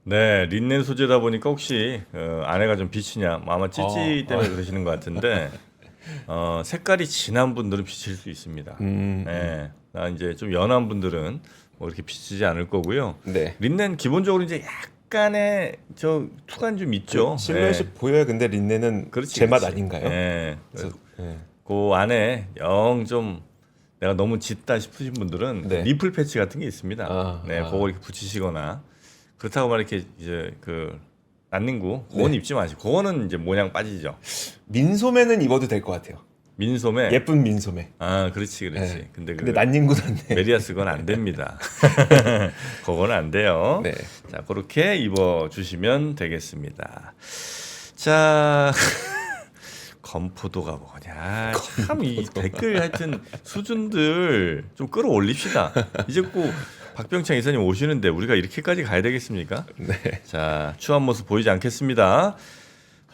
네, 린넨 소재다 보니까 혹시 안에가 좀 비치냐? 아마 찌찌 때문에 그러시는 것 같은데 색깔이 진한 분들은 비칠 수 있습니다. 네, 나 이제 좀 연한 분들은 뭐 이렇게 비치지 않을 거고요. 네. 린넨 기본적으로 이제 약간의 저 투간 좀 있죠. 실루엣이 보여요. 근데 린넨은 그렇지, 제 맛 그렇지. 아닌가요? 네, 그래서, 네. 그 안에 영 좀 내가 너무 짙다 싶으신 분들은 네. 니플 패치 같은 게 있습니다. 네, 아. 그거 이렇게 붙이시거나 그렇다고 막 이렇게 이제 그 난닝구 그건 입지 마시고 그거는 이제 모양 빠지죠. 민소매는 입어도 될 것 같아요. 민소매. 예쁜 민소매. 아, 그렇지. 네. 근데 근데 난닝구는 안 돼. 메리아스 그건 안 됩니다. 그거는 안 돼요. 네. 자, 그렇게 입어 주시면 되겠습니다. 자, 건포도가 뭐냐. 참 이 댓글 하여튼 수준들 좀 끌어올립시다. 이제 꼭 박병창 이사님 오시는데 우리가 이렇게까지 가야 되겠습니까? 네. 자, 추한 모습 보이지 않겠습니다.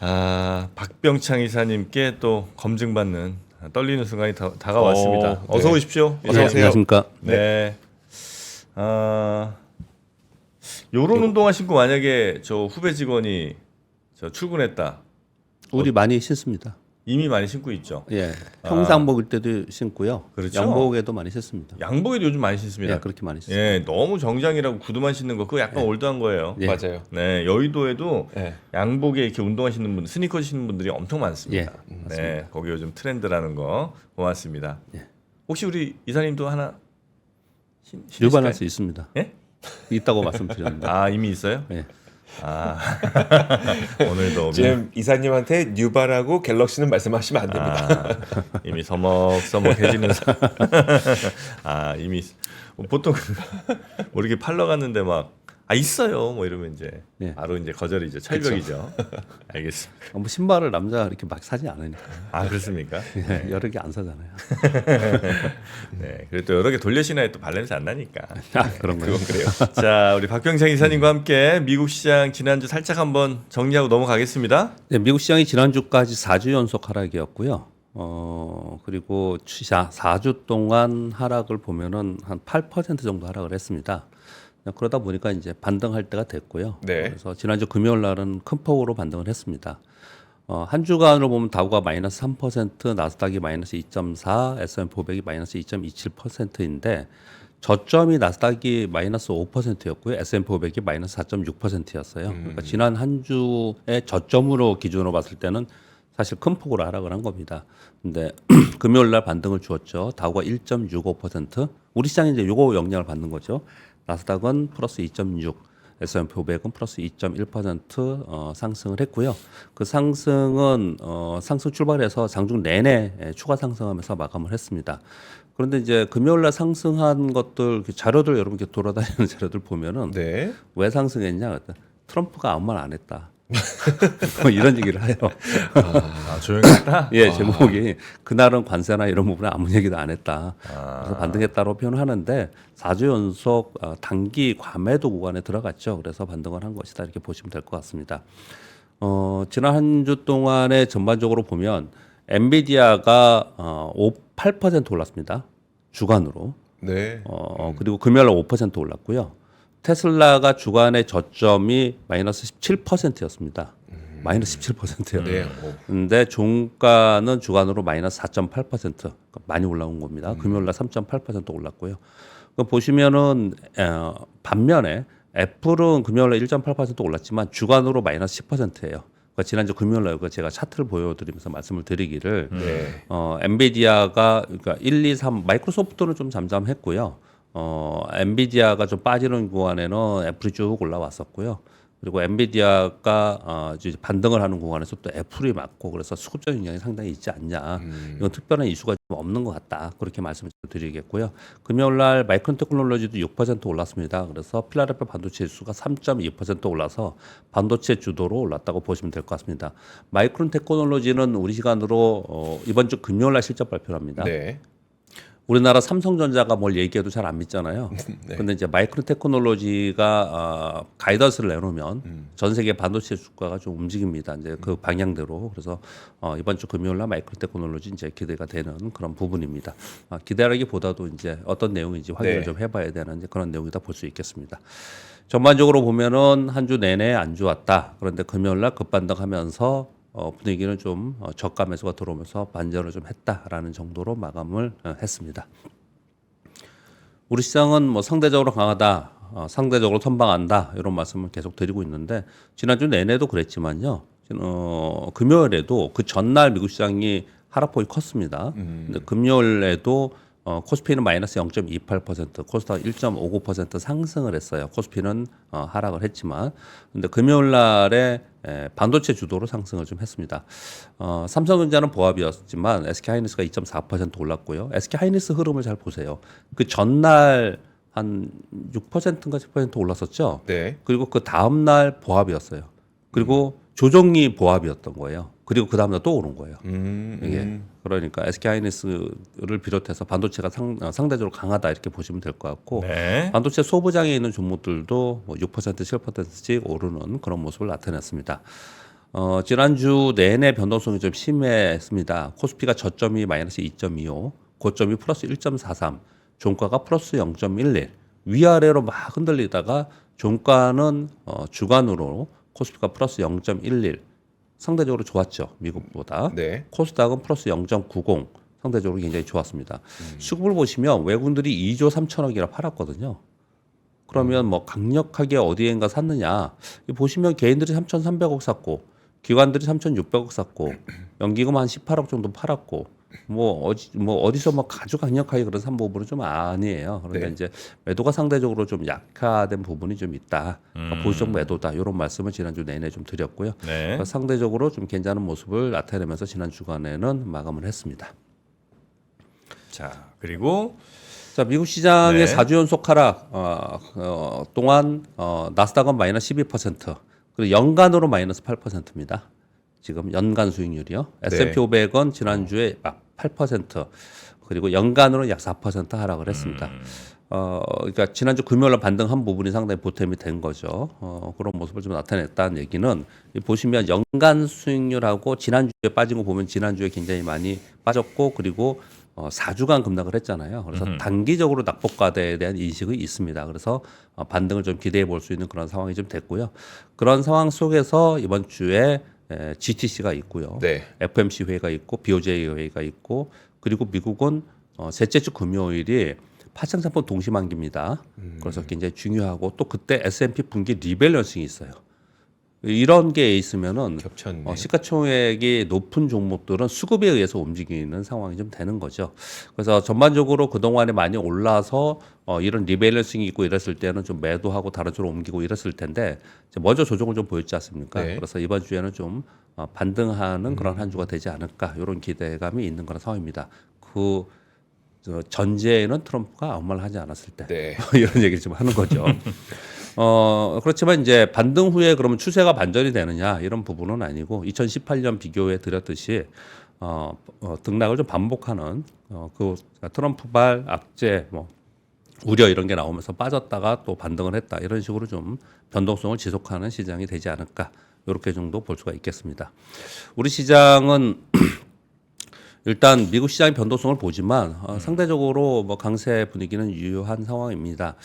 아, 박병창 이사님께 또 검증받는 떨리는 순간이 다가왔습니다. 네. 어서 오십시오. 어서 오세요. 안녕하십니까. 네. 요런 운동화 신고 만약에 저 후배 직원이 저 출근했다. 우리 많이 신습니다. 이미 많이 신고 있죠. 예, 평상복일 때도 신고요. 그렇죠. 양복에도 많이 신습니다. 양복에도 요즘 많이 신습니다. 예, 그렇게 많이 신습니다. 예, 너무 정장이라고 구두만 신는 거 그거 약간 올드한 거예요. 예. 맞아요. 네, 여의도에도 네. 양복에 이렇게 운동화 신는 분, 스니커 신는 분들이 엄청 많습니다. 예, 네, 거기 요즘 트렌드라는 거 고맙습니다. 예. 혹시 우리 이사님도 하나 뉴발란스 수 있습니다. 예? 있다고 말씀드렸는데. 아, 이미 있어요? 예. 아, 오늘도 지금 이사님한테 뉴발하고 갤럭시는 말씀하시면 안 됩니다. 이미 서먹서먹해지는 이미 보통 뭐 이렇게 팔러 갔는데 막 있어요 뭐 이러면 이제 예. 바로 이제 거절이죠. 철벽이죠. 알겠습니다. 뭐 신발을 남자가 이렇게 막 사지 않으니까. 아, 그렇습니까? 예, 여러 개 안 사잖아요. 네, 그래도 또 여러 개 돌려 신어야 또 발냄새 안 나니까. 아, 그런 거요. 그건 그래요. 자, 우리 박병창 이사님과 함께 미국 시장 지난주 살짝 한번 정리하고 넘어가겠습니다. 네, 미국 시장이 지난주까지 4주 연속 하락이었고요. 그리고 4주 동안 하락을 보면은 한 8% 정도 하락을 했습니다. 그러다 보니까 이제 반등할 때가 됐고요. 네. 그래서 지난주 금요일 날은 큰 폭으로 반등을 했습니다. 한 주간으로 보면 다우가 마이너스 3%, 나스닥이 마이너스 2.4, S&P 500이 마이너스 2.27%인데 저점이 나스닥이 마이너스 5%였고요. S&P 500이 마이너스 4.6%였어요. 그러니까 지난 한 주의 저점으로 기준으로 봤을 때는 사실 큰 폭으로 하락을 한 겁니다. 근데 금요일 날 반등을 주었죠. 다우가 1.65%, 우리 시장이 이제 요거 영향을 받는 거죠. 나스닥은 플러스 2.6, S&P 500은 플러스 2.1% 상승을 했고요. 그 상승은 상승 출발해서 장중 내내 추가 상승하면서 마감을 했습니다. 그런데 이제 금요일 날 상승한 것들 자료들 여러분 이렇게 돌아다니는 자료들 보면은 네. 왜 상승했냐? 트럼프가 아무 말 안 했다. 뭐 이런 얘기를 해요. 조용했다. 예, 제목이 그날은 관세나 이런 부분에 아무 얘기도 안 했다. 그래서 반등했다고 표현하는데 4주 연속 단기 과매도 구간에 들어갔죠. 그래서 반등을 한 것이다 이렇게 보시면 될 것 같습니다. 지난 한 주 동안에 전반적으로 보면 엔비디아가 8% 올랐습니다. 주간으로. 네. 그리고 금요일 날 5% 올랐고요. 테슬라가 주간의 저점이 마이너스 17%였습니다. 마이너스 17%예요. 네. 근데 종가는 주간으로 마이너스 4.8%, 그러니까 많이 올라온 겁니다. 금요일 날 3.8% 올랐고요. 보시면은 반면에 애플은 금요일 날 1.8% 올랐지만 주간으로 마이너스 10%예요. 그러니까 지난주 금요일 날 제가 차트를 보여드리면서 말씀을 드리기를 네. 엔비디아가 그러니까 1, 2, 3 마이크로소프트는 좀 잠잠했고요. 엔비디아가 좀 빠지는 구간에는 애플이 쭉 올라왔었고요. 그리고 엔비디아가 이제 반등을 하는 구간에서 또 애플이 맞고 그래서 수급적 영향이 상당히 있지 않냐. 이건 특별한 이슈가 좀 없는 것 같다. 그렇게 말씀을 드리겠고요. 금요일 날 마이크론 테크놀로지도 6% 올랐습니다. 그래서 필라델피아 반도체 지수가 3.2% 올라서 반도체 주도로 올랐다고 보시면 될 것 같습니다. 마이크론 테크놀로지는 우리 시간으로 이번 주 금요일 날 실적 발표를 합니다. 네. 우리나라 삼성전자가 뭘 얘기해도 잘 안 믿잖아요. 네. 근데 이제 마이크론 테크놀로지가 가이던스를 내놓으면 전 세계 반도체 주가가 좀 움직입니다. 이제 그 방향대로. 그래서 이번 주 금요일 날 마이크론 테크놀로지 이제 기대가 되는 그런 부분입니다. 기대하기보다도 이제 어떤 내용인지 확인을 네. 좀 해봐야 되는 이제 그런 내용이다 볼 수 있겠습니다. 전반적으로 보면은 한 주 내내 안 좋았다. 그런데 금요일 날 급반등하면서 분위기는 좀 저가 매수가 들어오면서 반전을 좀 했다라는 정도로 마감을 했습니다. 우리 시장은 뭐 상대적으로 강하다, 상대적으로 선방한다 이런 말씀을 계속 드리고 있는데 지난주 내내도 그랬지만요. 금요일에도 그 전날 미국 시장이 하락폭이 컸습니다. 근데 금요일에도 코스피는 마이너스 0.28%, 코스닥 1.59% 상승을 했어요. 코스피는 하락을 했지만, 근데 금요일 날에 반도체 주도로 상승을 좀 했습니다. 삼성전자는 보합이었지만 SK 하이닉스가 2.4% 올랐고요. SK 하이닉스 흐름을 잘 보세요. 그 전날 한 6%인가 10% 올랐었죠. 네. 그리고 그 다음 날 보합이었어요. 그리고 조정이 보합이었던 거예요. 그리고 그 다음 날 또 오른 거예요. 이게 그러니까 SK 하이닉스를 비롯해서 반도체가 상대적으로 강하다 이렇게 보시면 될 것 같고 네. 반도체 소부장에 있는 종목들도 뭐 6% 7%씩 오르는 그런 모습을 나타냈습니다. 지난주 내내 변동성이 좀 심했습니다. 코스피가 저점이 마이너스 2.25, 고점이 플러스 1.43, 종가가 플러스 0.11, 위아래로 막 흔들리다가 종가는 주간으로 코스피가 플러스 0.11, 상대적으로 좋았죠. 미국보다. 네. 코스닥은 플러스 0.90, 상대적으로 굉장히 좋았습니다. 수급을 보시면 외국인들이 2조 3천억이나 팔았거든요. 그러면 뭐 강력하게 어디엔가 샀느냐? 보시면 개인들이 3,300억 샀고, 기관들이 3,600억 샀고, 연기금 한 18억 정도 팔았고, 어디서 뭐 아주 강력하게 그런 산 부분은 좀 아니에요. 그런데 네. 이제 매도가 상대적으로 좀 약화된 부분이 좀 있다. 그러니까 보수적 매도다. 이런 말씀을 지난주 내내 좀 드렸고요. 네. 그래서 상대적으로 좀 괜찮은 모습을 나타내면서 지난 주간에는 마감을 했습니다. 자, 그리고 자, 미국 시장의 네. 4주 연속 하락 동안 나스닥은 마이너스 12%, 그리고 연간으로 마이너스 8%입니다. 지금 연간 수익률이요. S&P 500은 지난주에 막 8%, 그리고 연간으로 약 4% 하락을 했습니다. 그러니까 지난주 금요일 날 반등한 부분이 상당히 보탬이 된 거죠. 그런 모습을 좀 나타냈다는 얘기는 보시면 연간 수익률하고 지난주에 빠진 거 보면 지난주에 굉장히 많이 빠졌고 그리고 4주간 급락을 했잖아요. 그래서 단기적으로 낙폭과대에 대한 인식이 있습니다. 그래서 반등을 좀 기대해 볼 수 있는 그런 상황이 좀 됐고요. 그런 상황 속에서 이번 주에 GTC가 있고요. 네. FMC 회의가 있고 BOJ 회의가 있고 그리고 미국은 셋째 주 금요일이 파생상품 동시만기입니다. 그래서 굉장히 중요하고 또 그때 S&P 분기 리밸런싱이 있어요. 이런 게 있으면은 겹쳤네. 시가총액이 높은 종목들은 수급에 의해서 움직이는 상황이 좀 되는 거죠. 그래서 전반적으로 그동안에 많이 올라서 이런 리밸런싱이 있고 이랬을 때는 좀 매도하고 다른 쪽으로 옮기고 이랬을 텐데 이제 먼저 조정을 좀 보였지 않습니까? 네. 그래서 이번 주에는 좀 반등하는 그런 한 주가 되지 않을까 이런 기대감이 있는 그런 상황입니다. 전제에는 트럼프가 아무 말 하지 않았을 때 네. 이런 얘기를 좀 하는 거죠. 그렇지만 이제 반등 후에 그러면 추세가 반전이 되느냐 이런 부분은 아니고 2018년 비교해 드렸듯이 등락을 좀 반복하는 그 트럼프발 악재 뭐 우려 이런 게 나오면서 빠졌다가 또 반등을 했다 이런 식으로 좀 변동성을 지속하는 시장이 되지 않을까 이렇게 정도 볼 수가 있겠습니다. 우리 시장은 일단 미국 시장의 변동성을 보지만 상대적으로 뭐 강세 분위기는 유효한 상황입니다.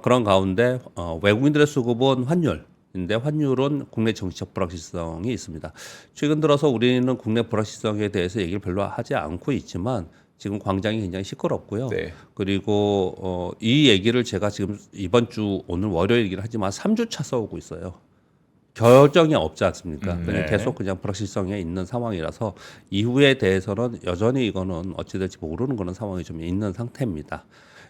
그런 가운데 외국인들의 수급은 환율인데 환율은 국내 정치적 불확실성이 있습니다. 최근 들어서 우리는 국내 불확실성에 대해서 얘기를 별로 하지 않고 있지만 지금 광장이 굉장히 시끄럽고요. 네. 그리고 이 얘기를 제가 지금 이번 주 오늘 월요일이긴 하지만 3주차 써오고 있어요. 결정이 없지 않습니까? 그냥 네. 계속 그냥 불확실성에 있는 상황이라서 이후에 대해서는 여전히 이거는 어찌 될지 모르는 그런 상황이 좀 있는 상태입니다.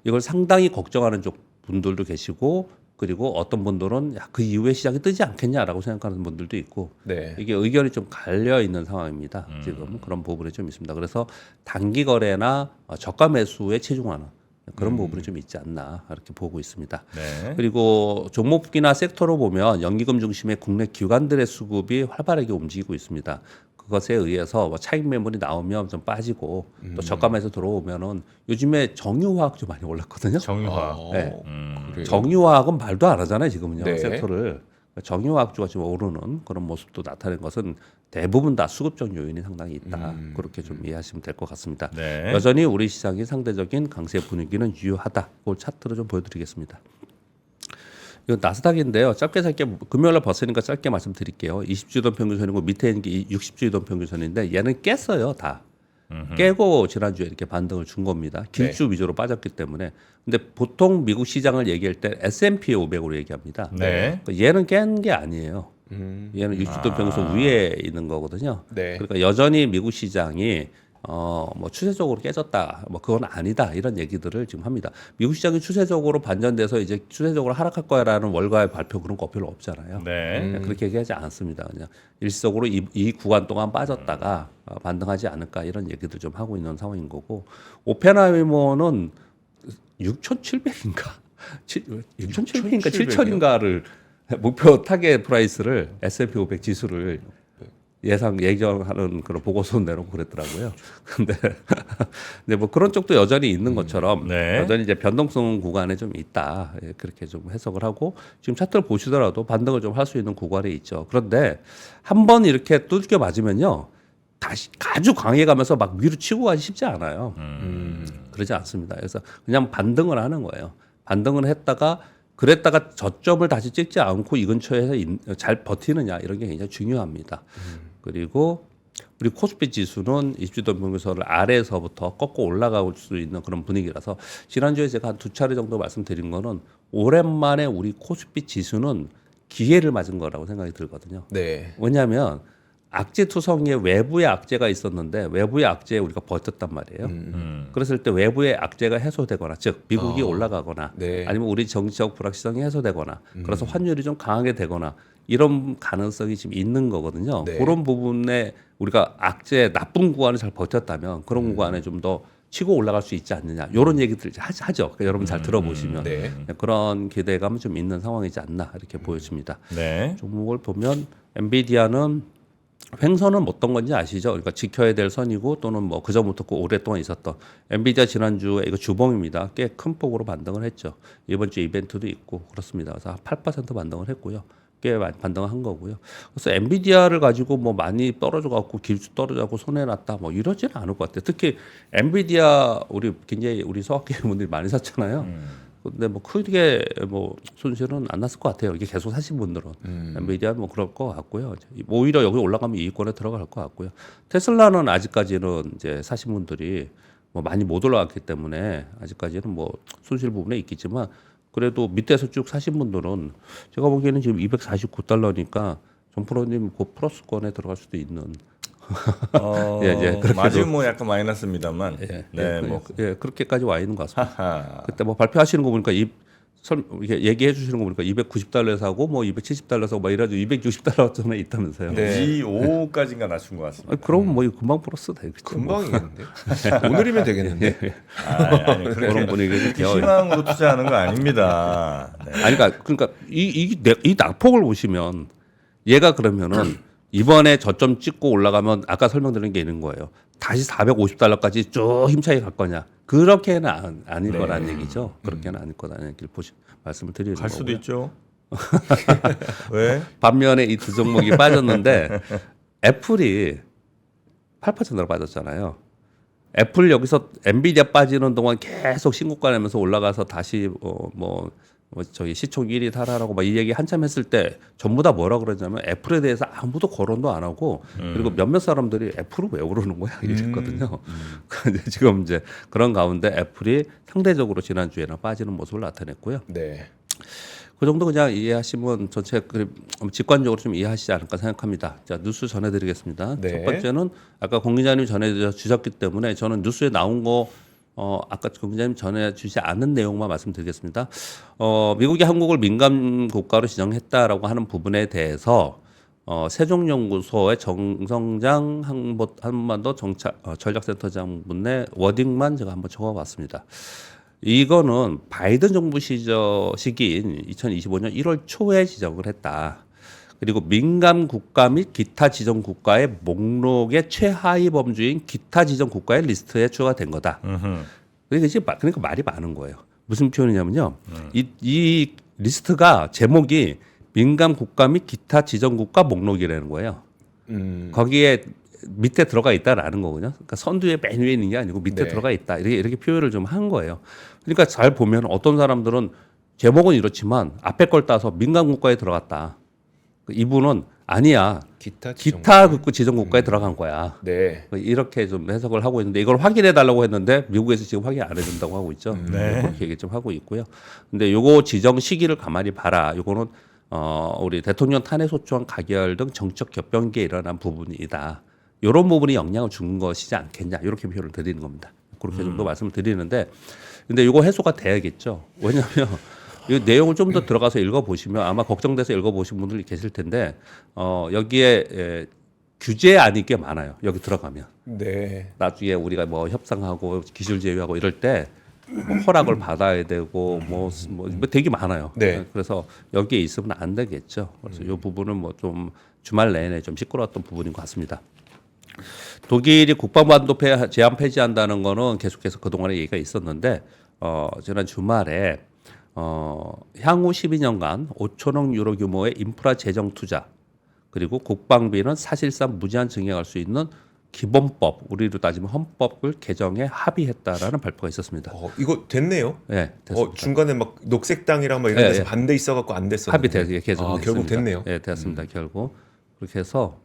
이걸 상당히 걱정하는 쪽 분들도 계시고 그리고 어떤 분들은 야, 그 이후에 시장이 뜨지 않겠냐라고 생각하는 분들도 있고 네. 이게 의견이 좀 갈려 있는 상황입니다. 지금 그런 부분이 좀 있습니다. 그래서 단기 거래나 저가 매수에 치중하는 그런 부분이 좀 있지 않나 이렇게 보고 있습니다. 네. 그리고 종목이나 섹터로 보면 연기금 중심의 국내 기관들의 수급이 활발하게 움직이고 있습니다. 그것에 의해서 뭐 차익 매물이 나오면 좀 빠지고 또 저가에서 들어오면은 요즘에 정유화학 좀 많이 올랐거든요. 정유화. 네. 그래요? 정유화학은 말도 안 하잖아요 지금은요 네. 섹터를. 정유화학주가 지금 오르는 그런 모습도 나타낸 것은 대부분 다 수급적 요인이 상당히 있다. 그렇게 좀 이해하시면 될 것 같습니다. 네. 여전히 우리 시장이 상대적인 강세 분위기는 유효하다. 그걸 차트로 좀 보여드리겠습니다. 이거 나스닥인데요. 짧게 금요일날 벗으니까 짧게 말씀드릴게요. 20주 이동 평균선이고 밑에 있는 게 60주 이동 평균선인데 얘는 깼어요 다. 깨고 지난주에 이렇게 반등을 준 겁니다. 길주 위주로 빠졌기 때문에. 근데 보통 미국 시장을 얘기할 때 S&P 500으로 얘기합니다. 네. 그러니까 얘는 깬 게 아니에요. 얘는 60도 평균선 위에 있는 거거든요. 네. 그러니까 여전히 미국 시장이 뭐 추세적으로 깨졌다, 뭐 그건 아니다 이런 얘기들을 지금 합니다. 미국 시장이 추세적으로 반전돼서 이제 추세적으로 하락할 거야라는 월가의 발표 그런 거 별로 없잖아요. 네. 그렇게 얘기하지 않습니다. 그냥 일시적으로 이 구간 동안 빠졌다가 반등하지 않을까 이런 얘기들 좀 하고 있는 상황인 거고 오펜하이머는 6,700인가 6,700인가 7,000인가를 목표 타겟 프라이스를 S&P 500 지수를 예정하는 그런 보고서 내놓고 그랬더라고요. 근데 뭐 그런 쪽도 여전히 있는 것처럼 네. 여전히 이제 변동성 구간에 좀 있다. 예, 그렇게 좀 해석을 하고 지금 차트를 보시더라도 반등을 좀 할 수 있는 구간에 있죠. 그런데 한번 이렇게 두들겨 맞으면요. 다시 아주 강해가면서 막 위로 치고 가기 쉽지 않아요. 그러지 않습니다. 그래서 그냥 반등을 하는 거예요. 반등을 했다가 그랬다가 저점을 다시 찍지 않고 이 근처에서 잘 버티느냐 이런 게 굉장히 중요합니다. 그리고 우리 코스피 지수는 20주도 평균선을 아래에서부터 꺾고 올라갈 수 있는 그런 분위기라서 지난주에 제가 한 2차례 정도 말씀드린 거는 오랜만에 우리 코스피 지수는 기회를 맞은 거라고 생각이 들거든요. 네. 왜냐하면 악재 투성이에 외부의 악재가 있었는데 외부의 악재에 우리가 버텼단 말이에요. 그랬을 때 외부의 악재가 해소되거나 즉 미국이 올라가거나 네. 아니면 우리 정치적 불확실성이 해소되거나 그래서 환율이 좀 강하게 되거나 이런 가능성이 지금 있는 거거든요. 네. 그런 부분에 우리가 악재 나쁜 구간을 잘 버텼다면 그런 구간에 좀 더 치고 올라갈 수 있지 않느냐 이런 얘기들 하죠. 그러니까 여러분 잘 들어보시면 네. 그런 기대감은 좀 있는 상황이지 않나 이렇게 보여집니다. 네. 종목을 보면 엔비디아는 횡선은 어떤 건지 아시죠? 그러니까 지켜야 될 선이고 또는 뭐 그전부터 오랫동안 있었던 엔비디아 지난주에 이거 주봉입니다. 꽤 큰 폭으로 반등을 했죠. 이번 주 이벤트도 있고 그렇습니다. 그래서 8% 반등을 했고요. 꽤 반등한 거고요. 그래서 엔비디아를 가지고 뭐 많이 떨어져 갖고 길수 떨어져갖고 손해 났다 뭐 이러지는 않을 것 같아요. 특히 엔비디아 굉장히 우리 소학계 분들이 많이 샀잖아요. 근데 뭐 크게 뭐 손실은 안 났을 것 같아요. 이게 계속 사신 분들은 엔비디아 뭐 그럴 것 같고요. 오히려 여기 올라가면 이익권에 들어갈 것 같고요. 테슬라는 아직까지는 이제 사신 분들이 뭐 많이 못 올라갔기 때문에 아직까지는 뭐 손실 부분에 있겠지만 그래도 밑에서 쭉 사신 분들은 제가 보기에는 지금 249달러니까 정프로님 그 플러스권에 들어갈 수도 있는. 예, 그렇게 아직은 뭐 약간 마이너스입니다만. 네, 뭐. 그렇게까지 와 있는 것 같습니다. 하하. 그때 뭐 발표하시는 거 보니까 이렇게 얘기해 주시는 거 보니까 290달러 사고 뭐 270달러 사고 막 이래가지고 260달러 전에 있다면서요. 네. 25까지인가 낮춘 것 같습니다. 그럼 뭐 이거 금방 플러스 되겠죠. 금방이겠는데. 오늘이면 되겠는데. 아니 그런 그렇게 분위기를 희망으로 투자하는 거 아닙니다. 네. 아니 그러니까 이 낙폭을 보시면 얘가 그러면은 이번에 저점 찍고 올라가면 아까 설명드린 게 있는 거예요. 다시 450달러까지 쭉 힘차게 갈 거냐? 그렇게는 아닐 거라는 얘기죠. 그렇게는 아닐 거라는 얘기를 말씀을 드리는 갈 수도 거고요. 있죠. 왜? 반면에 이 두 종목이 빠졌는데 애플이 8%로 빠졌잖아요. 애플 여기서 엔비디아 빠지는 동안 계속 신고가 내면서 올라가서 다시 저기 시총 1위 달하라고 막 이 얘기 한참 했을 때 전부 다 뭐라 그러냐면 애플에 대해서 아무도 거론도 안 하고 그리고 몇몇 사람들이 애플은 왜 그러는 거야 이랬거든요. 근데 지금 이제 그런 가운데 애플이 상대적으로 지난주에는 빠지는 모습을 나타냈고요. 네. 그 정도 그냥 이해하시면 전체 직관적으로 좀 이해하시지 않을까 생각합니다. 자, 뉴스 전해드리겠습니다. 네. 첫 번째는 아까 공 기자님 전해주셨기 때문에 저는 뉴스에 나온 거 아까 공 기자님 전해주지 않은 내용만 말씀드리겠습니다. 미국이 한국을 민감 국가로 지정했다라고 하는 부분에 대해서 세종연구소의 정성장 한반도 전략센터장 분의 워딩만 제가 한번 적어봤습니다. 이거는 바이든 정부 시기인 2025년 1월 초에 지정을 했다. 그리고 민감 국가 및 기타 지정 국가의 목록의 최하위 범주인 기타 지정 국가의 리스트에 추가된 거다. 그러니까 말이 많은 거예요. 무슨 표현이냐면요. 이 리스트가 제목이 민감 국가 및 기타 지정 국가 목록이라는 거예요. 거기에 밑에 들어가 있다라는 거거든요. 그러니까 선두에 맨 위에 있는 게 아니고 밑에 네. 들어가 있다. 이렇게 표현을 좀 한 거예요. 그러니까 잘 보면 어떤 사람들은 제목은 이렇지만 앞에 걸 따서 민감 국가에 들어갔다. 이분은 아니야. 기타 지정 국가에 들어간 거야. 네. 이렇게 좀 해석을 하고 있는데 이걸 확인해 달라고 했는데 미국에서 지금 확인 안 해준다고 하고 있죠. 네. 그렇게 얘기 좀 하고 있고요. 근데 요거 지정 시기를 가만히 봐라. 요거는 우리 대통령 탄핵 소추안 가결 등 정책 격변기에 일어난 부분이다. 이런 부분이 영향을 준 것이지 않겠냐. 이렇게 표현을 드리는 겁니다. 그렇게 정도 말씀을 드리는데 근데 요거 해소가 돼야겠죠. 왜냐하면 이 내용을 좀 더 들어가서 읽어보시면 아마 걱정돼서 읽어보신 분들이 계실 텐데 여기에 규제안이 꽤 많아요. 여기 들어가면 네. 나중에 우리가 뭐 협상하고 기술 제휴하고 이럴 때 뭐 허락을 받아야 되고 뭐 되게 많아요. 네. 그래서 여기에 있으면 안 되겠죠. 그래서 이 부분은 뭐 좀 주말 내내 좀 시끄러웠던 부분인 것 같습니다. 독일이 국방부 한도 제한 폐지한다는 거는 계속해서 그동안에 얘기가 있었는데 지난 주말에 향후 12년간 5천억 유로 규모의 인프라 재정 투자 그리고 국방비는 사실상 무제한 증액할 수 있는 기본법, 우리로 따지면 헌법을 개정에 합의했다라는 발표가 있었습니다. 이거 됐네요. 네, 됐습니다. 중간에 막 녹색당이랑 막 이런 네, 데서 네. 반대 있어갖고 안 됐었는데. 합의돼서 개정됐습니다. 결국 됐네요. 네, 됐습니다. 결국 그렇게 해서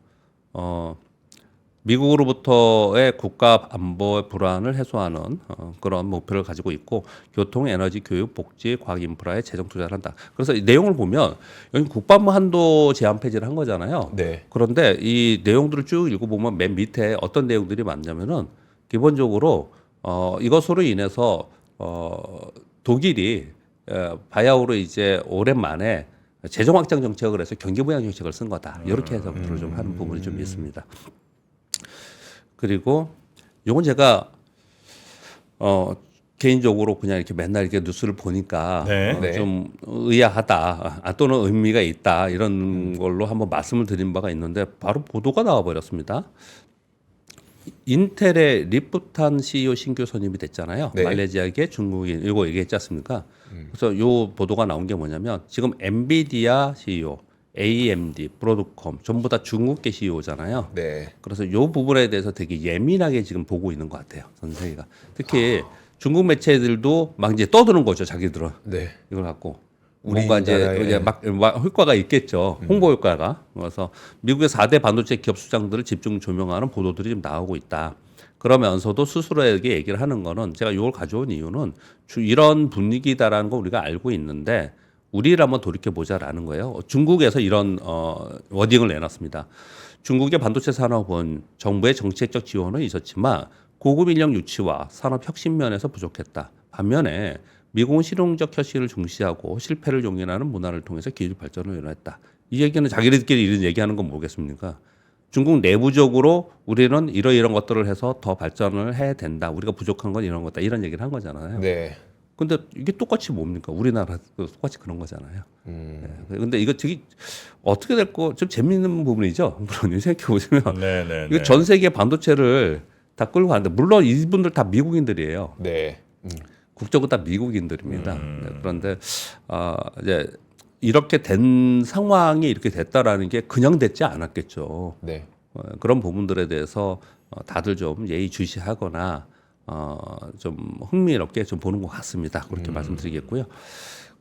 미국으로부터의 국가 안보의 불안을 해소하는 그런 목표를 가지고 있고 교통, 에너지, 교육, 복지, 과학 인프라에 재정 투자를 한다. 그래서 이 내용을 보면 여기 국방부 한도 제한 폐지를 한 거잖아요. 네. 그런데 이 내용들을 쭉 읽어보면 맨 밑에 어떤 내용들이 많냐면은 기본적으로 이것으로 인해서 독일이 바야흐로 이제 오랜만에 재정 확장 정책을 해서 경기 부양 정책을 쓴 거다. 이렇게 해석들을 좀 하는 부분이 좀 있습니다. 그리고 요건 제가 개인적으로 그냥 이렇게 맨날 이렇게 뉴스를 보니까 네. 좀 의아하다 또는 의미가 있다 이런 걸로 한번 말씀을 드린 바가 있는데 바로 보도가 나와 버렸습니다. 인텔의 리프탄 CEO 신규 선임이 됐잖아요. 네. 말레이시아계 중국인 이거 얘기했지 않습니까? 그래서 요 보도가 나온 게 뭐냐면 지금 엔비디아 CEO, AMD, 브로드컴 전부 다 중국계 CEO잖아요. 네. 그래서 이 부분에 대해서 되게 예민하게 지금 보고 있는 것 같아요. 전 세계가. 특히 중국 매체들도 막 이제 떠드는 거죠. 자기들은 네. 이걸 갖고 뭔가 우리나라에- 이제 막 효과가 있겠죠. 홍보 효과가. 그래서 미국의 4대 반도체 기업 수장들을 집중 조명하는 보도들이 좀 나오고 있다. 그러면서도 스스로에게 얘기를 하는 거는 제가 이걸 가져온 이유는 이런 분위기다라는 거 우리가 알고 있는데 우리를 한번 돌이켜 보자라는 거예요. 중국에서 이런 워딩을 내놨습니다. 중국의 반도체 산업은 정부의 정책적 지원은 있었지만 고급 인력 유치와 산업 혁신 면에서 부족했다. 반면에 미국은 실용적 혁신을 중시하고 실패를 용인하는 문화를 통해서 기술 발전을 이뤄냈다. 이 얘기는 자기들끼리 이런 얘기하는 건 뭐겠습니까? 중국 내부적으로 우리는 이런 것들을 해서 더 발전을 해야 된다. 우리가 부족한 건 이런 거다. 이런 얘기를 한 거잖아요. 네. 근데 이게 똑같이 뭡니까? 우리나라도 똑같이 그런 거잖아요. 네. 근데 이거 되게 어떻게 될 거 좀 재밌는 부분이죠. 물론 생각해 보시면 네. 이거 전 세계 반도체를 다 끌고 가는데 물론 이분들 다 미국인들이에요. 네. 국적은 다 미국인들입니다. 네, 그런데 이제 이렇게 된 상황이 이렇게 됐다라는 게 그냥 됐지 않았겠죠. 네. 그런 부분들에 대해서 다들 좀 예의주시하거나 좀 흥미롭게 좀 보는 것 같습니다. 그렇게 말씀드리겠고요.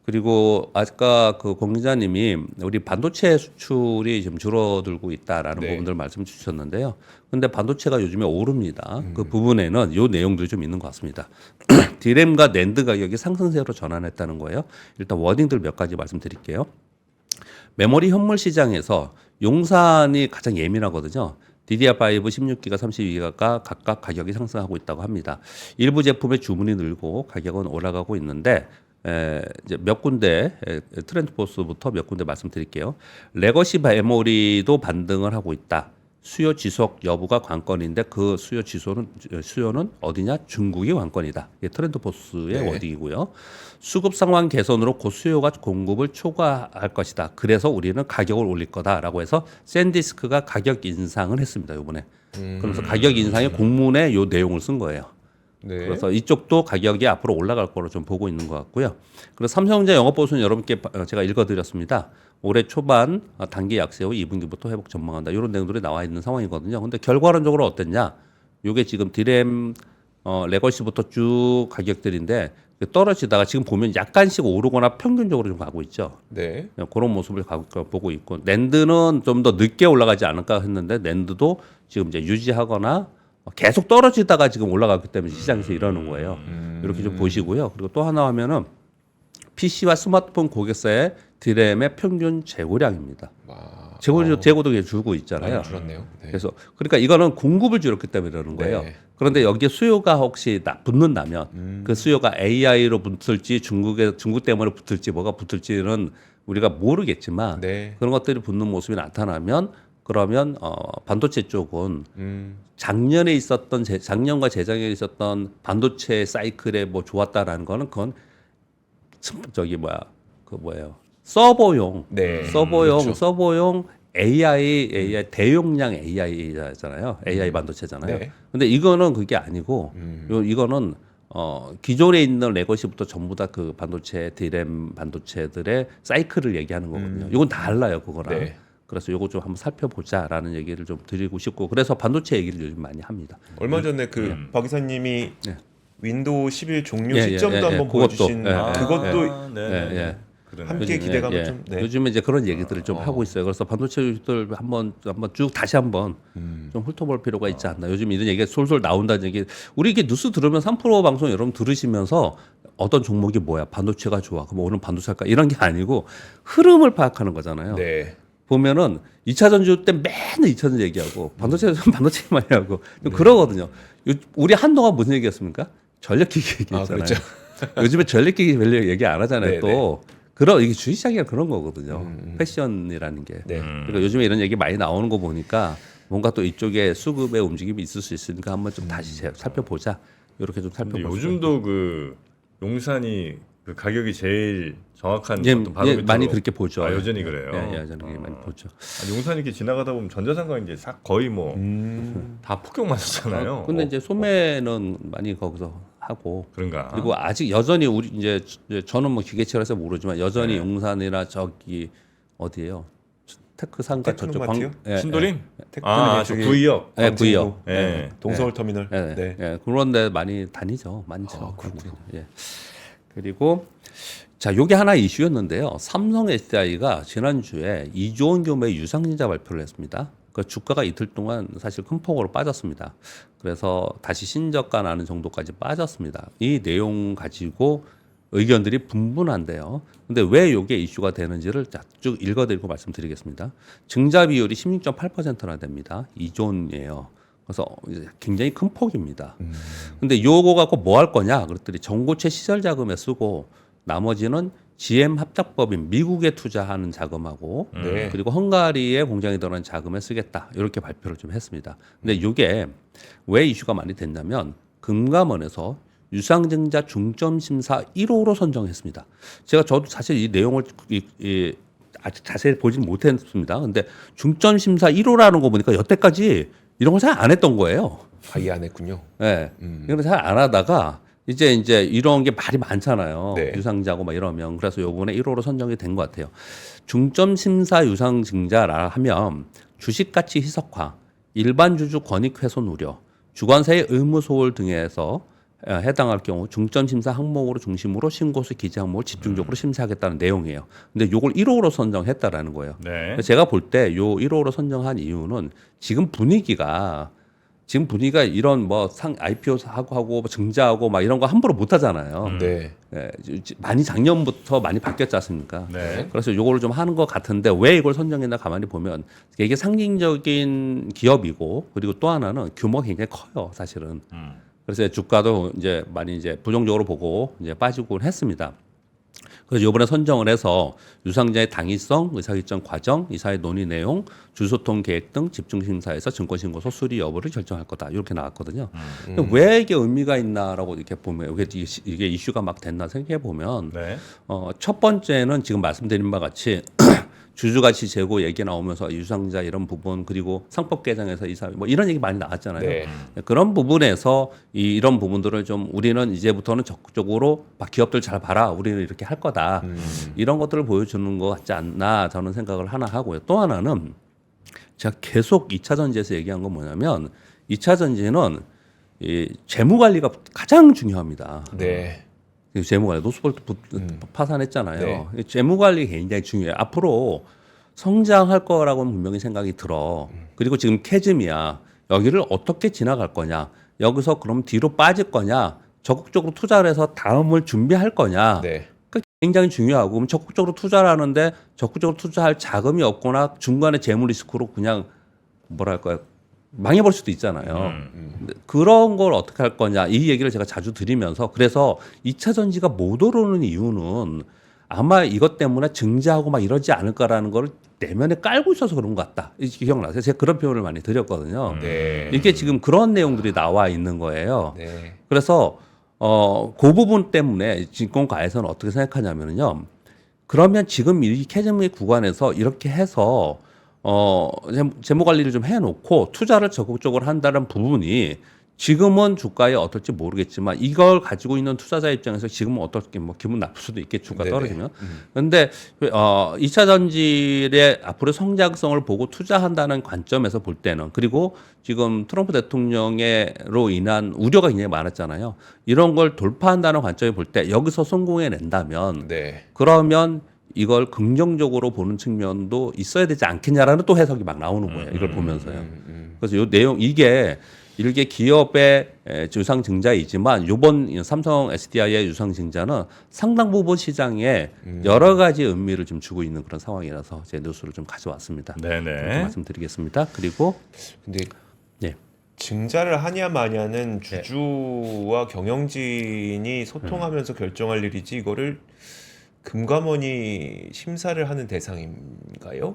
그리고 아까 그 공 기자님이 우리 반도체 수출이 좀 줄어들고 있다라는 네. 부분들 말씀 주셨는데요. 근데 반도체가 요즘에 오릅니다. 그 부분에는 요 내용들이 좀 있는 것 같습니다. 디램과 낸드 가격이 상승세로 전환했다는 거예요. 일단 워딩들 몇 가지 말씀드릴게요. 메모리 현물 시장에서 용산이 가장 예민하거든요. DDR5 16기가 32기가가 각각 가격이 상승하고 있다고 합니다. 일부 제품의 주문이 늘고 가격은 올라가고 있는데 이제 몇 군데 트렌드포스부터 몇 군데 말씀드릴게요. 레거시 메모리도 반등을 하고 있다. 수요 지속 여부가 관건인데 그 수요는 어디냐? 중국이 관건이다. 이게 트렌드포스의 네. 워딩이고요. 수급 상황 개선으로 곧 수요가 공급을 초과할 것이다. 그래서 우리는 가격을 올릴 거다라고 해서 샌디스크가 가격 인상을 했습니다. 이번에. 그러면서 가격 인상의 공문에 요 내용을 쓴 거예요. 네. 그래서 이쪽도 가격이 앞으로 올라갈 거로 좀 보고 있는 것 같고요. 그래서 삼성전자 영업보수는 여러분께 제가 읽어드렸습니다. 올해 초반 단기 약세 후 2분기부터 회복 전망한다. 이런 내용들이 나와 있는 상황이거든요. 근데 결과론적으로 어땠냐? 이게 지금 디램 레거시부터 쭉 가격들인데 떨어지다가 지금 보면 약간씩 오르거나 평균적으로 좀 가고 있죠. 네. 그런 모습을 보고 있고 낸드는 좀 더 늦게 올라가지 않을까 했는데 낸드도 지금 이제 유지하거나 계속 떨어지다가 지금 올라갔기 때문에 시장에서 이러는 거예요. 이렇게 좀 보시고요. 그리고 또 하나 하면은 PC와 스마트폰 고객사의 디램의 평균 재고량입니다. 재고도 계속 줄고 있잖아요. 많이 줄었네요. 네. 그래서 그러니까 이거는 공급을 줄였기 때문에 그러는 거예요. 네. 그런데 여기에 수요가 혹시 붙는다면 그 수요가 AI로 붙을지 중국 때문에 붙을지 뭐가 붙을지는 우리가 모르겠지만 네. 그런 것들이 붙는 모습이 나타나면 그러면 반도체 쪽은 작년에 있었던 작년과 재작년에 있었던 반도체 사이클에 뭐 좋았다라는 거는 그건 저기 뭐예요 서버용 네. 그렇죠. 서버용 AI 대용량 AI잖아요. AI 반도체잖아요. 네. 근데 이거는 그게 아니고 이거는 기존에 있는 레거시부터 전부 다 그 반도체 디램 반도체들의 사이클을 얘기하는 거거든요. 이건 달라요, 그거랑. 네. 그래서 이거 좀 한번 살펴보자라는 얘기를 좀 드리고 싶고 그래서 반도체 얘기를 요즘 많이 합니다. 얼마 전에 그 박 기사님이 네. 윈도우 11 종료 예, 시점도 예, 예, 한번 그것도, 보여주신 예, 예. 그것도 네. 예. 그러네. 함께 기대감을 예. 좀. 네. 요즘에 이제 그런 얘기들을 좀 하고 있어요. 그래서 반도체들 한번 쭉 다시 한번 좀 훑어볼 필요가 있지 않나. 요즘 이런 얘기가 솔솔 나온다는 얘기. 우리 이게 뉴스 들으면 3프로 방송 여러분 들으시면서 어떤 종목이 뭐야? 반도체가 좋아. 그럼 오늘 반도체 할까? 이런 게 아니고 흐름을 파악하는 거잖아요. 네. 보면은 2차 전지 때 맨날 2차 전지 얘기하고 반도체 반도체 많이 하고 좀 그러거든요. 우리 한동안 무슨 얘기했습니까? 전력기기 얘기했잖아요. 그렇죠. 요즘에 전력기기 별로 얘기 안 하잖아요. 네, 또 그런 이게 주식시장이 그런 거거든요. 패션이라는 게. 네. 그러니까 요즘에 이런 얘기 많이 나오는 거 보니까 뭔가 또 이쪽에 수급의 움직임이 있을 수 있으니까 한번 좀 다시 살펴보자. 이렇게 좀 근데 살펴보죠. 요즘도 그 용산이 그 가격이 제일 정확한 예, 어떤 바로미터로 많이 그렇게 보죠. 여전히 그래요. 예, 여전히 많이 보죠. 아니, 용산 이렇게 지나가다 보면 전자상가 이제 거의 뭐 다 폭격 맞았잖아요. 근데 이제 소매는 많이 거기서 하고 그런가? 그리고 아직 여전히 우리 이제 저는 뭐 기계치라서 모르지만 여전히 네. 용산이나 저기 어디예요? 테크 상가 저쪽 테크노마트요? 신도림? 테크노마트 저 저기 구이역. 예, 구이역. 예. 동서울 터미널. 예, 네. 예, 그런데 많이 다니죠, 많죠. 아, 그렇군요. 예. 그리고 자, 요게 하나 이슈였는데요. 삼성 SDI가 지난주에 2조 원 규모의 유상증자 발표를 했습니다. 그 주가가 이틀 동안 사실 큰 폭으로 빠졌습니다. 그래서 다시 신저가 나는 정도까지 빠졌습니다. 이 내용 가지고 의견들이 분분한데요. 근데 왜 이게 이슈가 되는지를 쭉 읽어드리고 말씀드리겠습니다. 증자 비율이 16.8%나 됩니다. 2조 원이에요. 그래서 굉장히 큰 폭입니다. 근데 요거 갖고 뭐 할 거냐? 그랬더니 전고체 시설 자금에 쓰고 나머지는 GM 합작법인 미국에 투자하는 자금하고 네. 그리고 헝가리에 공장에 들어간 자금에 쓰겠다. 이렇게 발표를 좀 했습니다. 근데 이게 왜 이슈가 많이 됐냐면 금감원에서 유상증자 중점 심사 1호로 선정했습니다. 저도 사실 이 내용을 아직 자세히 보진 못했습니다. 근데 중점 심사 1호라는 거 보니까 여태까지 이런 걸 잘 안 했던 거예요. 아예 안 했군요. 예. 이런 거 잘 안 하다가 이제 이런 게 말이 많잖아요. 네. 유상자고 막 이러면 그래서 요번에 1호로 선정이 된 것 같아요. 중점 심사 유상증자라 하면 주식 가치 희석화, 일반 주주 권익 훼손 우려, 주관사의 의무 소홀 등에서 해당할 경우 중점 심사 항목으로 중심으로 신고수 기재 항목을 집중적으로 심사하겠다는 내용이에요. 근데 요걸 1호로 선정했다라는 거예요. 네. 제가 볼 때 요 1호로 선정한 이유는 지금 분위기가 이런 뭐 IPO 하고 증자하고 막 이런 거 함부로 못 하잖아요. 네. 예, 많이 작년부터 많이 바뀌었지 않습니까? 네. 그래서 요거를 좀 하는 것 같은데 왜 이걸 선정했나 가만히 보면 이게 상징적인 기업이고 그리고 또 하나는 규모가 굉장히 커요, 사실은. 그래서 주가도 이제 많이 이제 부정적으로 보고 이제 빠지곤 했습니다. 그래서 이번에 선정을 해서 유상자의 당위성, 의사결정 과정, 이사의 논의 내용, 주소통 계획 등 집중심사에서 증권신고서 수리 여부를 결정할 거다. 이렇게 나왔거든요. 근데 왜 이게 의미가 있나라고 이렇게 보면 이게 이슈가 막 됐나 생각해 보면 네. 첫 번째는 지금 말씀드린 바와 같이 주주가치 제고 얘기 나오면서 유상자 이런 부분 그리고 상법 개정에서 이사 뭐 이런 얘기 많이 나왔잖아요. 네. 그런 부분에서 이런 부분들을 좀 우리는 이제부터는 적극적으로 기업들 잘 봐라. 우리는 이렇게 할 거다. 이런 것들을 보여주는 것 같지 않나 저는 생각을 하나 하고요. 또 하나는 제가 계속 2차 전지에서 얘기한 건 뭐냐면 2차 전지는 이 재무 관리가 가장 중요합니다. 네. 재무관리 노스볼트 파산했잖아요. 재무관리 굉장히 중요해요. 앞으로 성장할 거라고는 분명히 생각이 들어. 그리고 지금 캐즘이야. 여기를 어떻게 지나갈 거냐. 여기서 그럼 뒤로 빠질 거냐. 적극적으로 투자를 해서 다음을 준비할 거냐. 네. 그러니까 굉장히 중요하고 그럼 적극적으로 투자를 하는데 적극적으로 투자할 자금이 없거나 중간에 재무 리스크로 그냥 뭐랄까요. 망해버릴 수도 있잖아요. 근데 그런 걸 어떻게 할 거냐 이 얘기를 제가 자주 드리면서 그래서 2차 전지가 못 오르는 이유는 아마 이것 때문에 증자하고 막 이러지 않을까라는 걸 내면에 깔고 있어서 그런 것 같다. 기억나세요? 제가 그런 표현을 많이 드렸거든요. 네. 이게 지금 그런 내용들이 나와 있는 거예요. 네. 그래서 그 부분 때문에 증권가에서는 어떻게 생각하냐면요. 그러면 지금 이 캐즘의 구간에서 이렇게 해서 재무 관리를 좀 해놓고 투자를 적극적으로 한다는 부분이 지금은 주가에 어떨지 모르겠지만 이걸 가지고 있는 투자자 입장에서 지금은 어떻게 뭐 기분 나쁠 수도 있게 주가 네네. 떨어지면. 그런데 2차 전지의 앞으로 성장성을 보고 투자한다는 관점에서 볼 때는 그리고 지금 트럼프 대통령으로 인한 우려가 굉장히 많았잖아요. 이런 걸 돌파한다는 관점에 볼 때 여기서 성공해낸다면 네. 그러면 이걸 긍정적으로 보는 측면도 있어야 되지 않겠냐라는 또 해석이 막 나오는 거예요. 이걸 보면서요. 그래서 이 내용 이게 일개 기업의 유상 증자이지만 이번 삼성 SDI의 유상 증자는 상당 부분 시장에 여러 가지 의미를 좀 주고 있는 그런 상황이라서 제 뉴스를 좀 가져왔습니다. 그렇게 네네. 말씀드리겠습니다. 그리고 근데 네. 증자를 하냐 마냐는 주주와 경영진이 소통하면서 결정할 일이지 이거를 금감원이 심사를 하는 대상인가요?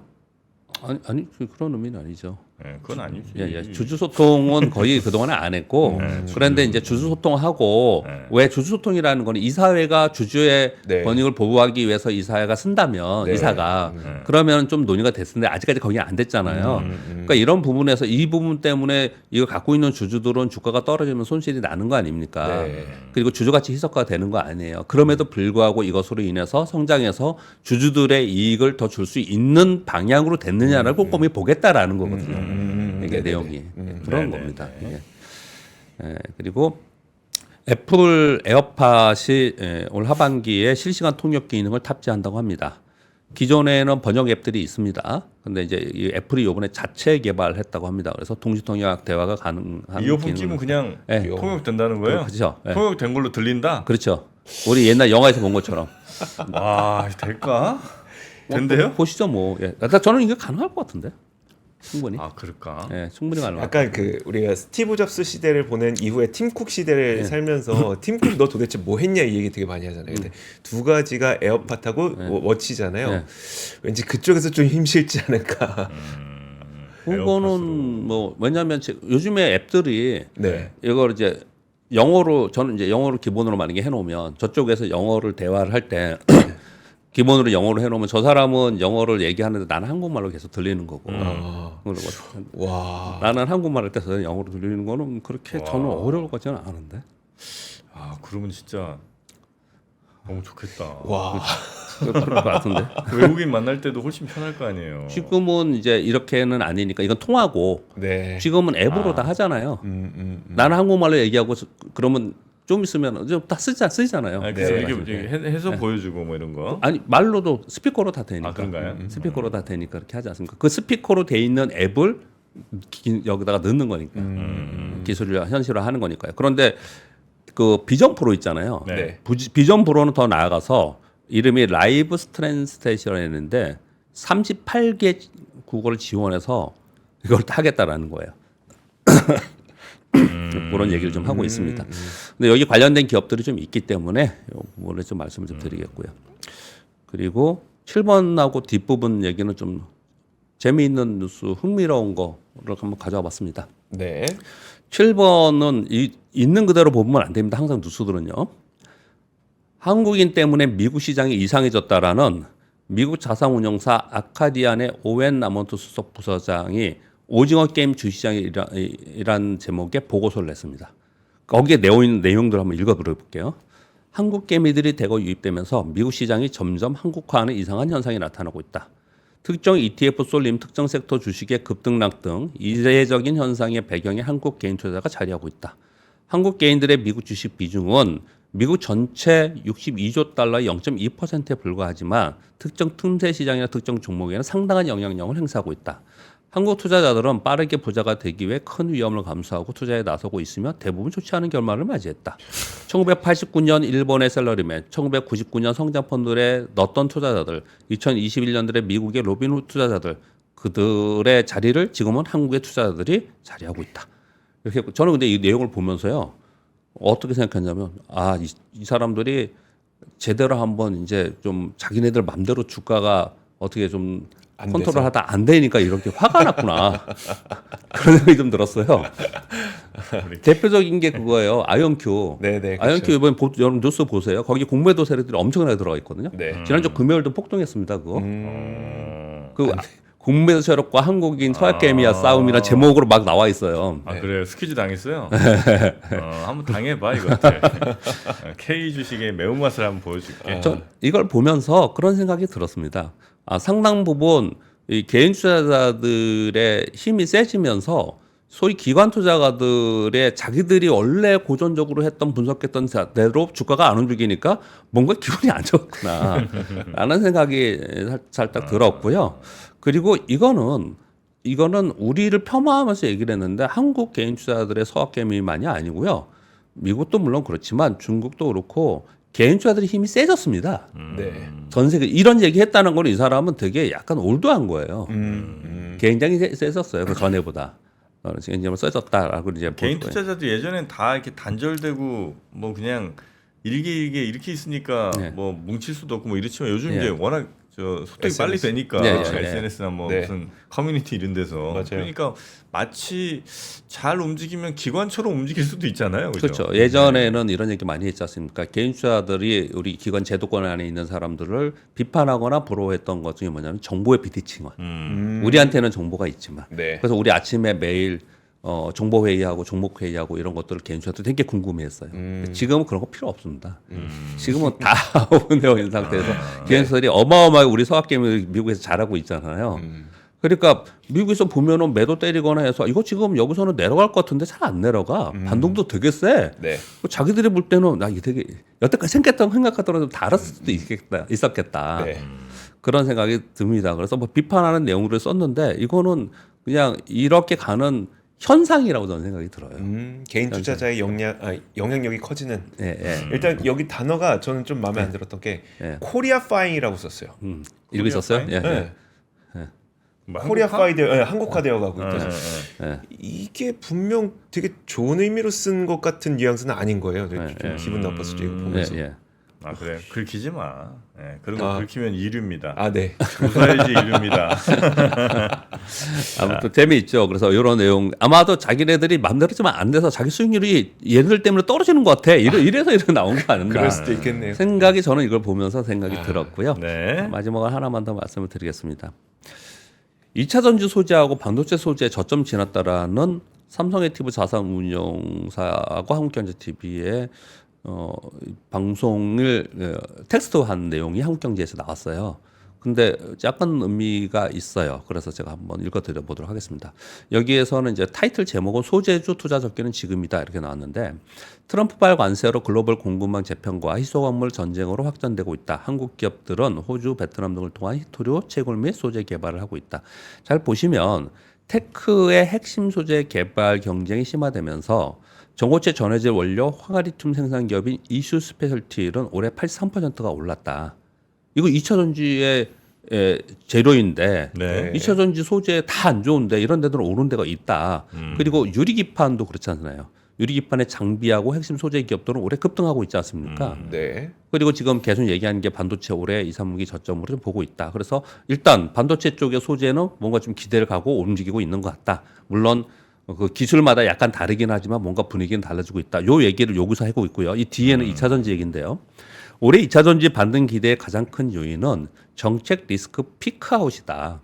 아니 그런 의미는 아니죠. 네, 그건 아니지. 예. 주주 소통은 거의 그동안에 안 했고 그런데 이제 주주 소통하고 왜 주주 소통이라는 거는 이사회가 주주의 네. 권익을 보호하기 위해서 이사회가 쓴다면 네. 이사가 그러면 좀 논의가 됐는데 아직까지 거기 안 됐잖아요. 그러니까 이런 부분에서 이 부분 때문에 이거 갖고 있는 주주들은 주가가 떨어지면 손실이 나는 거 아닙니까? 네. 그리고 주주가치 희석화가 되는 거 아니에요. 그럼에도 불구하고 이것으로 인해서 성장해서 주주들의 이익을 더 줄 수 있는 방향으로 됐느냐를 꼼꼼히 보겠다라는 거거든요. 이게 네네네. 내용이 그런 네네네. 겁니다. 이게. 그리고 애플 에어팟이 올 하반기에 실시간 통역 기능을 탑재한다고 합니다. 기존에는 번역 앱들이 있습니다. 근데 이제 이 애플이 이번에 자체 개발했다고 합니다. 그래서 동시 통역 대화가 가능한 이어폰 기능을- 끼면 그냥 네. 통역 된다는 거예요? 그렇죠. 네. 통역 된 걸로 들린다? 그렇죠. 우리 옛날 영화에서 본 것처럼. 와, 될까? 된대요? 보시죠, 뭐. 예. 저는 이게 가능할 것 같은데. 충분히. 아, 그럴까? 예, 충분히 가능할 것 약간 그 우리가 스티브 잡스 시대를 보낸 이후에 팀쿡 시대를 살면서 팀쿡 너 도대체 뭐 했냐 이 얘기 되게 많이 하잖아요. 근데 두 가지가 에어팟하고 워치잖아요. 네. 왠지 그쪽에서 좀 힘실지 않을까. 그거는 뭐 왜냐하면 요즘에 앱들이 네. 이걸 이제 영어로 저는 이제 영어를 기본으로 만약에 해놓으면 저쪽에서 영어를 대화를 할 때 기본으로 영어로 해놓으면 저 사람은 영어를 얘기하는데 나는 한국말로 계속 들리는 거고 그리고 와. 나는 한국말 할 때 저는 영어로 들리는 거는 그렇게 저는 어려울 것 같지는 않은데 아, 그러면 진짜 너무 좋겠다. 와. 그럴 것 같은데 외국인 만날 때도 훨씬 편할 거 아니에요. 지금은 이제 이렇게는 아니니까 이건 통하고 네. 지금은 앱으로 다 하잖아요. 나는 한국말로 얘기하고 그러면 좀 있으면 다 쓰잖아요. 아니, 그래서 네. 이게 해서 보여주고 뭐 이런 거. 아니 말로도 스피커로 다 되니까. 아, 그런가요? 스피커로 다 되니까 그렇게 하지 않습니까? 그 스피커로 돼 있는 앱을 여기다가 넣는 거니까 기술을 현실화하는 거니까요. 그런데 그 비전 프로 있잖아요. 네. 비전 프로는 더 나아가서 이름이 라이브 트랜스테이션이었는데 38개 국어를 지원해서 이걸 하겠다라는 거예요. 그런 얘기를 좀 하고 있습니다. 근데 여기 관련된 기업들이 좀 있기 때문에 이번에 좀 말씀을 좀 드리겠고요. 그리고 7번하고 뒷부분 얘기는 좀 재미있는 뉴스, 흥미로운 거를 한번 가져와 봤습니다. 네. 7번은 있는 그대로 보면 안 됩니다. 항상 뉴스들은요. 한국인 때문에 미국 시장이 이상해졌다라는 미국 자산운용사 아카디안의 오웬 라몬트 수석 부서장이 오징어 게임 주시장이란 제목의 보고서를 냈습니다. 거기에 내어있는 내용들을 한번 읽어볼게요. 한국 개미들이 대거 유입되면서 미국 시장이 점점 한국화하는 이상한 현상이 나타나고 있다. 특정 ETF 쏠림, 특정 섹터 주식의 급등락 등 이례적인 현상의 배경에 한국 개인 투자자가 자리하고 있다. 한국 개인들의 미국 주식 비중은 미국 전체 62조 달러의 0.2%에 불과하지만 특정 틈새 시장이나 특정 종목에는 상당한 영향력을 행사하고 있다. 한국 투자자들은 빠르게 부자가 되기 위해 큰 위험을 감수하고 투자에 나서고 있으며 대부분 좋지 않은 결말을 맞이했다. 1989년 일본의 셀러리맨, 1999년 성장펀드에 넣었던 투자자들, 2021년들의 미국의 로빈후드 투자자들, 그들의 자리를 지금은 한국의 투자자들이 자리하고 있다. 이렇게 저는 근데 이 내용을 보면서요. 어떻게 생각했냐면 이 사람들이 제대로 한번 이제 좀 자기네들 맘대로 주가가 어떻게 좀 컨트롤하다 안 되니까 이렇게 화가 났구나. 그런 생각이 좀 들었어요. 대표적인 게 그거예요. 아이언큐. 네네. 아이언큐 이번 여러분 뉴스 보세요. 거기 공매도 세력들이 엄청나게 들어가 있거든요. 네. 지난주 금요일도 폭등했습니다. 그거. 그 공매도 세력과 한국인 서학개미야 싸움이란 제목으로 막 나와 있어요. 아 그래요? 스퀴즈 당했어요? 한번 당해봐 이거. K 주식의 매운맛을 한번 보여줄게. 전 이걸 보면서 그런 생각이 들었습니다. 상당 부분 이 개인 투자자들의 힘이 세지면서 소위 기관 투자가들의 자기들이 원래 고전적으로 했던 분석했던 대로 주가가 안 움직이니까 뭔가 기분이 안 좋구나 라는 생각이 살짝 들었고요. 그리고 이거는 우리를 폄하하면서 얘기를 했는데 한국 개인 투자자들의 서학개미만이 아니고요. 미국도 물론 그렇지만 중국도 그렇고 개인 투자들이 힘이 세졌습니다. 네. 전 세계 이런 얘기 했다는 건 이 사람은 되게 약간 올드한 거예요. 굉장히 세졌어요. 그 전에보다. 지금 세졌다라고 이제 개인 볼 거예요. 투자자도 예전엔 다 이렇게 단절되고 뭐 그냥 일개 이렇게 있으니까 네. 뭐 뭉칠 수도 없고 뭐 이렇지만 요즘 네. 이제 워낙 소통이 SNS. 빨리 되니까 네, 네, SNS나 뭐 네. 무슨 커뮤니티 이런 데서 맞아요. 그러니까 마치 잘 움직이면 기관처럼 움직일 수도 있잖아요. 그죠? 그렇죠. 예전에는 이런 얘기 많이 했지 않습니까? 개인 투자들이 우리 기관 제도권 안에 있는 사람들을 비판하거나 부러워했던 것 중에 뭐냐면 정보의 비대칭원. 우리한테는 정보가 있지만. 네. 그래서 우리 아침에 매일 정보 회의하고 종목 회의하고 이런 것들을 개인 투자들 되게 궁금해했어요. 지금은 그런 거 필요 없습니다. 지금은 다 오픈되어 있는 상태에서 개인 투자들이 어마어마하게 우리 서학개미 미국에서 잘하고 있잖아요. 그러니까 미국에서 보면은 매도 때리거나 해서 이거 지금 여기서는 내려갈 것 같은데 잘 안 내려가. 반동도 되게 세. 네. 자기들이 볼 때는 나 이게 되게 여태까지 생각하더라도 다랐을 수도 있었겠다. 네. 그런 생각이 듭니다. 그래서 뭐 비판하는 내용들을 썼는데 이거는 그냥 이렇게 가는 현상이라고 저는 생각이 들어요. 개인 투자자의 영향력이 커지는. 예, 예. 일단 여기 단어가 저는 좀 마음에 안 들었던 게 예. 코리아파잉이라고 썼어요. 읽으셨어요? 예, 네. 예. 뭐 한국화되어 가고 있다. 예. 이게 분명 되게 좋은 의미로 쓴 것 같은 뉘앙스는 아닌 거예요. 좀 기분 나빴어 이거 예, 보면서. 예. 아 그래 긁히지 마. 그런 거 긁히면 이류입니다. 아 네. 웃어야지 이류입니다. 아무튼 재미있죠. 그래서 이런 내용 아마도 자기네들이 마음대로 좀 안 돼서 자기 수익률이 얘네들 때문에 떨어지는 것 같아. 이래서 이렇게 나온 거 아닌가. 그럴 수도 있겠네요. 생각이 저는 이걸 보면서 생각이 들었고요. 네. 마지막으로 하나만 더 말씀을 드리겠습니다. 2차 전지 소재하고 반도체 소재에 저점 지났다라는 삼성에티브 자산운용사하고 한국경제TV의 방송을 텍스트한 내용이 한국경제에서 나왔어요. 근데 약간 의미가 있어요. 그래서 제가 한번 읽어드려 보도록 하겠습니다. 여기에서는 이제 타이틀 제목은 소재주 투자 적기는 지금이다 이렇게 나왔는데 트럼프발 관세로 글로벌 공급망 재편과 희소광물 전쟁으로 확전되고 있다. 한국 기업들은 호주, 베트남 등을 통한 희토류, 채굴 및 소재 개발을 하고 있다. 잘 보시면 테크의 핵심 소재 개발 경쟁이 심화되면서 전고체 전해질 원료 황화리튬 생산 기업인 이슈 스페셜티는 올해 83%가 올랐다. 이거 2차 전지의 재료인데 네. 2차 전지 소재 다 안 좋은데 이런 데들은 오른 데가 있다. 그리고 유리기판도 그렇지 않나요? 유리기판의 장비하고 핵심 소재 기업들은 올해 급등하고 있지 않습니까? 네. 그리고 지금 계속 얘기하는 게 반도체 올해 2, 3분기 저점으로 좀 보고 있다. 그래서 일단 반도체 쪽의 소재는 뭔가 좀 기대를 가고 움직이고 있는 것 같다. 물론 그 기술마다 약간 다르긴 하지만 뭔가 분위기는 달라지고 있다. 요 얘기를 여기서 하고 있고요. 이 뒤에는 2차 전지 얘기인데요. 올해 2차 전지 반등 기대의 가장 큰 요인은 정책 리스크 피크아웃이다.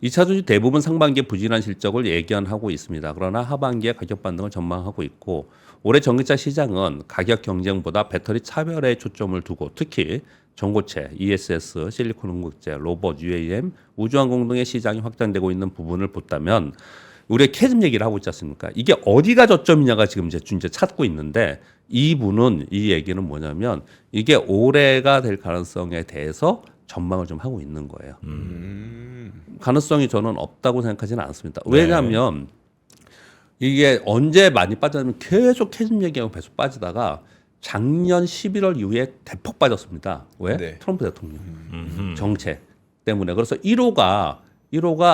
2차 전지 대부분 상반기에 부진한 실적을 예견하고 있습니다. 그러나 하반기에 가격 반등을 전망하고 있고 올해 전기차 시장은 가격 경쟁보다 배터리 차별에 초점을 두고 특히 전고체, ESS, 실리콘 응급제, 로봇, UAM, 우주항공 등의 시장이 확장되고 있는 부분을 본다면 우리가 캐즘 얘기를 하고 있지 않습니까? 이게 어디가 저점이냐가 지금 이제 찾고 있는데 이분은 이 얘기는 뭐냐면 이게 올해가 될 가능성에 대해서 전망을 좀 하고 있는 거예요. 가능성이 저는 없다고 생각하지는 않습니다. 왜냐하면 이게 언제 많이 빠졌냐면 계속 캐즘 얘기하고 계속 빠지다가 작년 11월 이후에 대폭 빠졌습니다. 왜? 네. 트럼프 대통령 정책 때문에. 그래서 1호가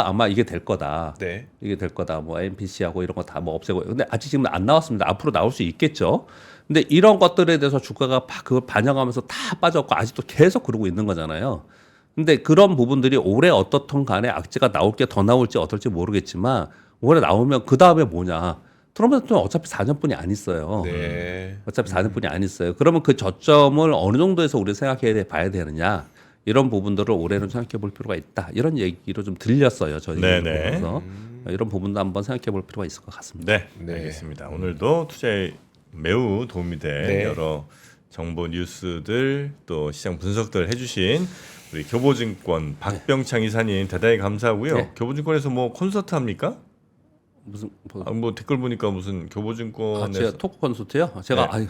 아마 이게 될 거다. 네. 이게 될 거다. 뭐 NPC하고 이런 거 다 뭐 없애고. 근데 아직 지금 안 나왔습니다. 앞으로 나올 수 있겠죠. 근데 이런 것들에 대해서 주가가 그걸 반영하면서 다 빠졌고 아직도 계속 그러고 있는 거잖아요. 근데 그런 부분들이 올해 어떻든 간에 악재가 나올 게 더 나올지 어떨지 모르겠지만 올해 나오면 그 다음에 뭐냐. 트럼프 대통령 어차피 4년뿐이 안 있어요. 네. 어차피 4년뿐이 안 있어요. 그러면 그 저점을 어느 정도에서 우리 생각해 봐야 되느냐. 이런 부분들을 올해는 생각해 볼 필요가 있다. 이런 얘기로 좀 들렸어요. 저희 네네. 보면서 이런 부분도 한번 생각해 볼 필요가 있을 것 같습니다. 네, 네. 알겠습니다. 오늘도 투자에 매우 도움이 될 네. 여러 정보 뉴스들 또 시장 분석들 해주신 우리 교보증권 박병창 이사님 대단히 감사하고요. 네. 교보증권에서 뭐 콘서트 합니까? 무슨 뭐 댓글 보니까 무슨 교보증권에서 제가 토크 콘서트요? 제가 네.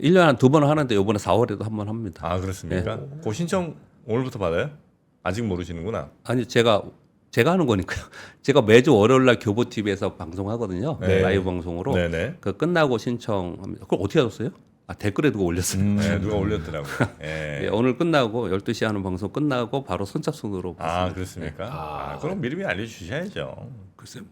1년에 한 2번 하는데 이번에 4월에도 한 번 합니다. 아 그렇습니까? 그 신청 오늘부터 받아요? 아직 모르시는구나. 아니 제가 하는 거니까요. 제가 매주 월요일 날 교보 TV에서 방송하거든요. 네. 라이브 방송으로. 네네. 그 끝나고 신청합니다. 그걸 어떻게 하셨어요? 댓글에 누가 올렸어요. 네, 누가 올렸더라고. 예. 예, 오늘 끝나고 12시에 하는 방송 끝나고 바로 선착순으로 아 봤습니다. 그렇습니까? 아, 그럼 미리 알려주셔야죠. 글쎄 뭐.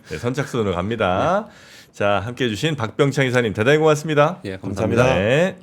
네, 선착순으로 갑니다. 자 함께해 주신 박병창 이사님 대단히 고맙습니다. 예, 감사합니다. 네.